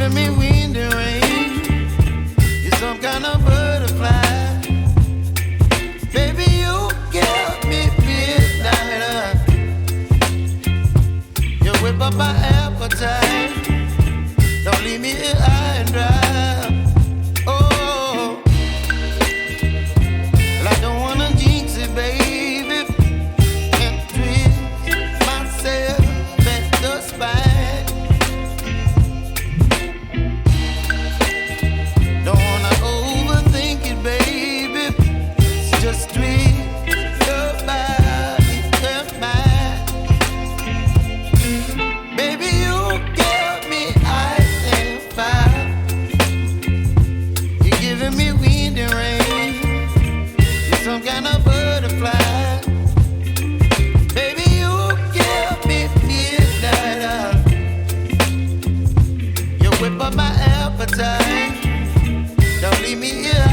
giving me wind and rain. You're some kind of butterfly. Baby, you give me midnight. You whip up my appetite. Don't leave me here high and dry. Oh, well, I don't wanna jinx it, baby, and twist myself at the spine. Don't wanna overthink it, baby. It's just twist your body and mine. Baby, you give me ice and fire. You're giving me wind and rain. You're some kind of butterfly. Baby, you give me midnight. You whip up my appetite. Don't leave me here